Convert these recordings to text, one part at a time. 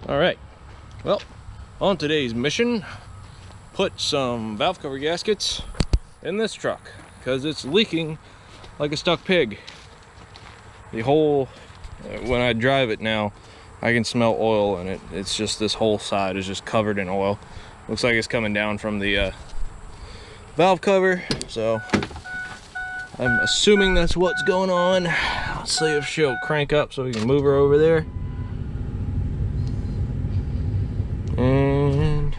All right, well, on today's mission, put some valve cover gaskets in this truck because it's leaking like a stuck pig. The whole, when I drive it now, I can smell oil in it. It's just this whole side is just covered in oil. Looks like it's coming down from the valve cover, so I'm assuming that's what's going on. Let's see if she'll crank up so we can move her over there. And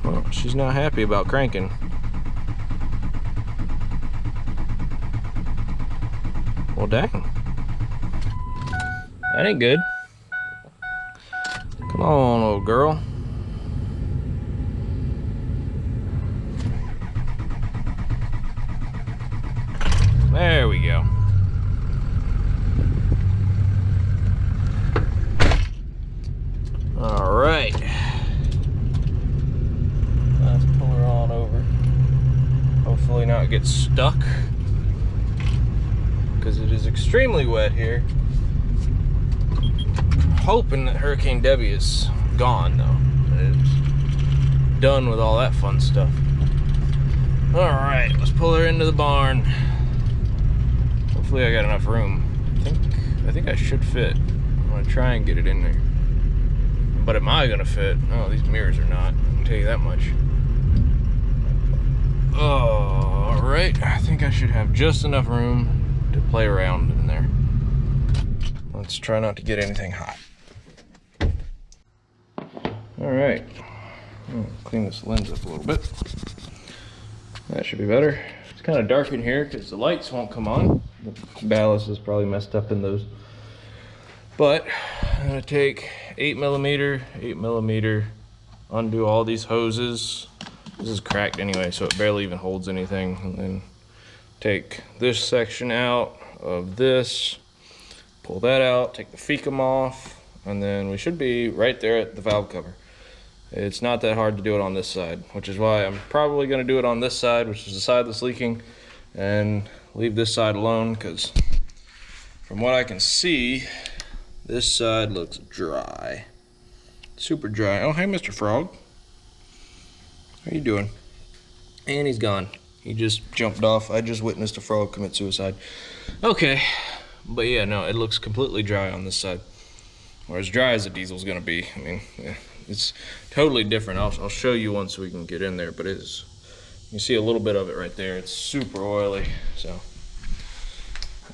well, she's not happy about cranking. Well, dang. That ain't good. Come on, old girl. There we go. All right. Let's pull her on over. Hopefully not get stuck, because it is extremely wet here. Hoping that Hurricane Debbie is gone though. It's done with all that fun stuff. All right, let's pull her into the barn. Hopefully I got enough room. I think I should fit. I'm gonna try and get it in there. But am I gonna fit? No, these mirrors are not. I can tell you that much. All right, I think I should have just enough room to play around in there. Let's try not to get anything hot. All right, clean this lens up a little bit. That should be better. It's kind of dark in here because the lights won't come on. The ballast is probably messed up in those. But I'm gonna take 8mm, undo all these hoses. This is cracked anyway, so it barely even holds anything. And then take this section out of this, pull that out, take the fecum off, and then we should be right there at the valve cover. It's not that hard to do it on this side, which is why I'm probably gonna do it on this side, which is the side that's leaking, and leave this side alone, because from what I can see, this side looks dry. Super dry. Oh, hey, Mr. Frog. How you doing? And he's gone. He just jumped off. I just witnessed a frog commit suicide. Okay. But yeah, no, it looks completely dry on this side. Or as dry as a diesel's gonna be. I mean, yeah, it's totally different. I'll show you once we can get in there, but it is, you see a little bit of it right there. It's super oily, so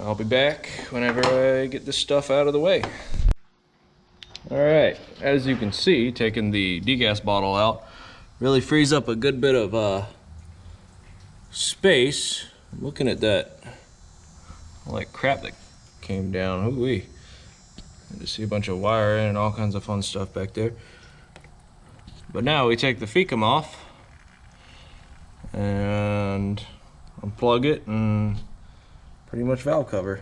I'll be back whenever I get this stuff out of the way. All right, as you can see, taking the degas bottle out really frees up a good bit of space. I'm looking at that like crap that came down. Ooh-wee. I just see a bunch of wire and all kinds of fun stuff back there. But now we take the fecum off and unplug it and pretty much valve cover.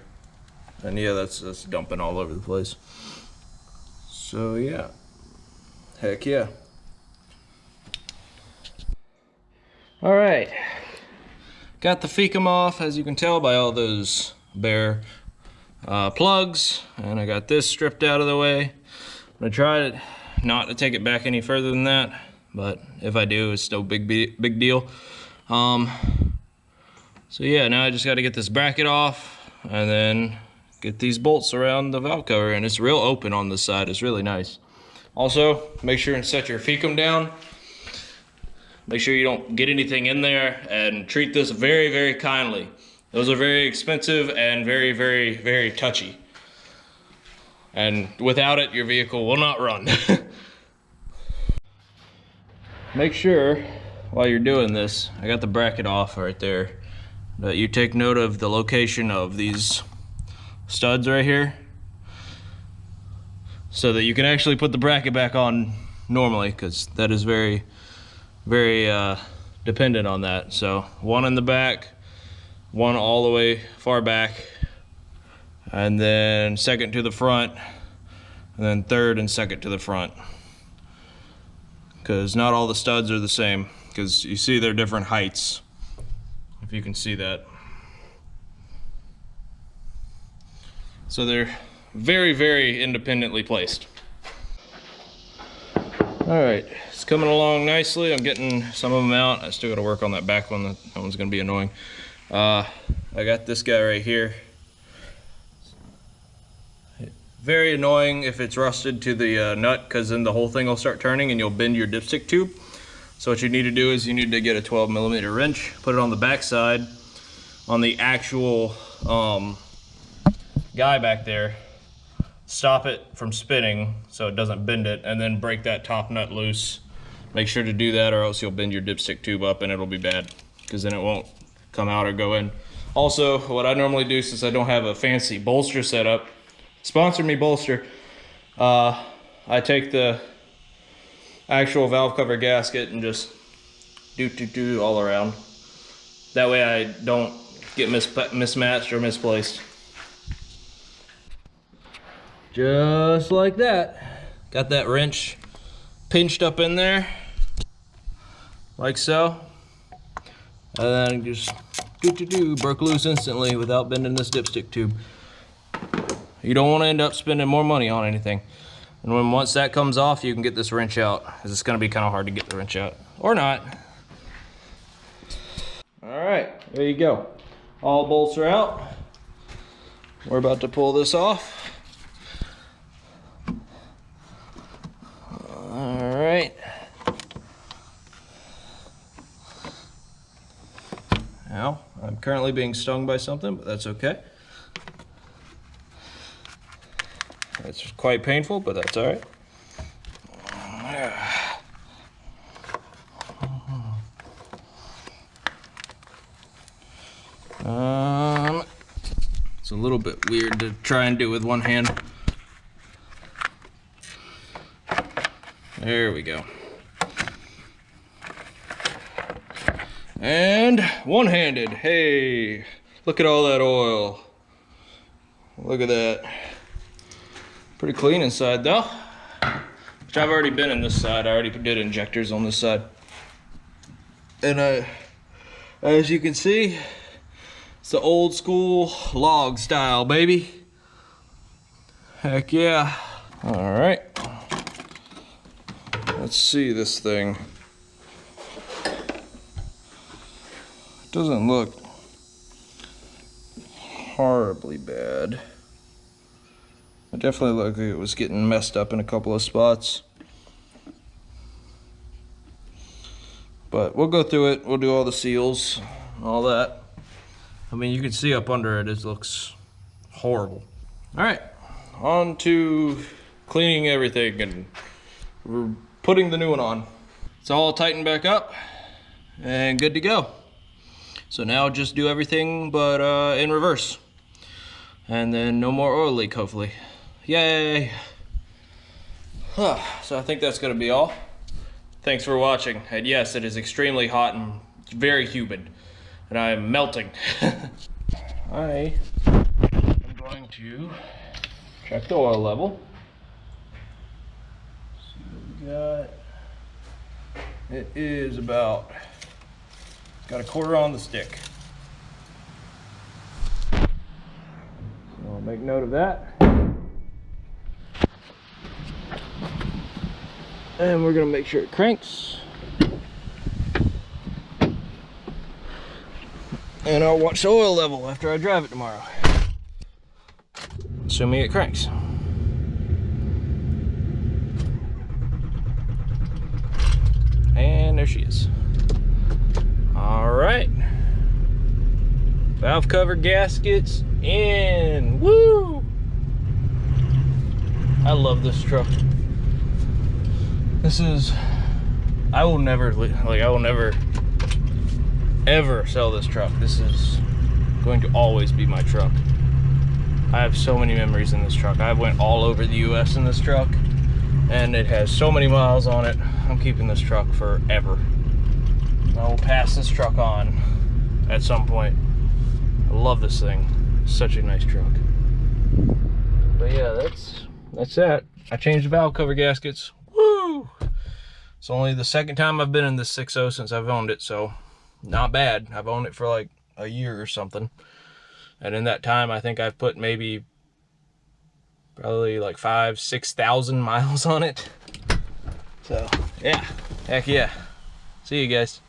And yeah, that's dumping all over the place. So yeah, heck yeah. All right, got the fecum off, as you can tell by all those bare plugs, and I got this stripped out of the way. I'm gonna try not to take it back any further than that, but if I do, it's still big deal. So yeah, now I just got to get this bracket off and then get these bolts around the valve cover, and it's real open on this side. It's really nice. Also, make sure and set your fecum down. Make sure you don't get anything in there, and treat this very, very kindly. Those are very expensive and very, very, very touchy. And without it, your vehicle will not run. Make sure while you're doing this, I got the bracket off right there, that you take note of the location of these studs right here, so that you can actually put the bracket back on normally, because that is very, very dependent on that. So one in the back, one all the way far back, and then second to the front, and then third and second to the front, because not all the studs are the same, because you see they're different heights, if you can see that. So they're very, very independently placed. All right, it's coming along nicely. I'm getting some of them out. I still got to work on that back one. That one's going to be annoying. I got this guy right here. Very annoying if it's rusted to the nut, because then the whole thing will start turning and you'll bend your dipstick tube. So what you need to do is you need to get a 12mm wrench, put it on the back side on the actual guy back there, stop it from spinning so it doesn't bend it, and then break that top nut loose. Make sure to do that, or else you'll bend your dipstick tube up and it'll be bad, because then it won't come out or go in. Also, what I normally do, since I don't have a fancy bolster setup, sponsor me bolster, I take the actual valve cover gasket and just do all around. That way I don't get mismatched or misplaced. Just like that. Got that wrench pinched up in there, like so. And then just broke loose instantly without bending this dipstick tube. You don't want to end up spending more money on anything. And once that comes off, you can get this wrench out, because it's going to be kind of hard to get the wrench out. Or not. All right, there you go. All bolts are out. We're about to pull this off. All right. Now, I'm currently being stung by something, but that's okay. It's quite painful, but that's all right. It's a little bit weird to try and do with one hand. There we go. And one-handed. Hey, look at all that oil. Look at that. Pretty clean inside though. Which I've already been in this side. I already did injectors on this side. And as you can see, it's the old school log style, baby. Heck yeah. All right. Let's see this thing. It doesn't look horribly bad. It definitely looked like it was getting messed up in a couple of spots. But we'll go through it. We'll do all the seals, all that. I mean, you can see up under it, it looks horrible. All right, on to cleaning everything and we're putting the new one on. It's all tightened back up and good to go. So now just do everything but in reverse. And then no more oil leak, hopefully. Yay! So I think that's gonna be all. Thanks for watching. And yes, it is extremely hot and very humid. And I am melting. I am going to check the oil level. See what we got. It is about, got a quarter on the stick. So I'll make note of that. And we're gonna make sure it cranks. And I'll watch the oil level after I drive it tomorrow. Assuming it cranks. And there she is. All right. Valve cover gaskets in. Woo! I love this truck. This is, I will never ever sell this truck. This is going to always be my truck. I have so many memories in this truck. I went all over the US in this truck and it has so many miles on it. I'm keeping this truck forever. I will pass this truck on at some point. I love this thing. It's such a nice truck. But yeah, that's that. I changed the valve cover gaskets. Woo! It's only the second time I've been in this 6.0 since I've owned it, so not bad. I've owned it for like a year or something. And in that time, I think I've put maybe Probably like 5,000-6,000 miles on it. So yeah, heck yeah. See you guys.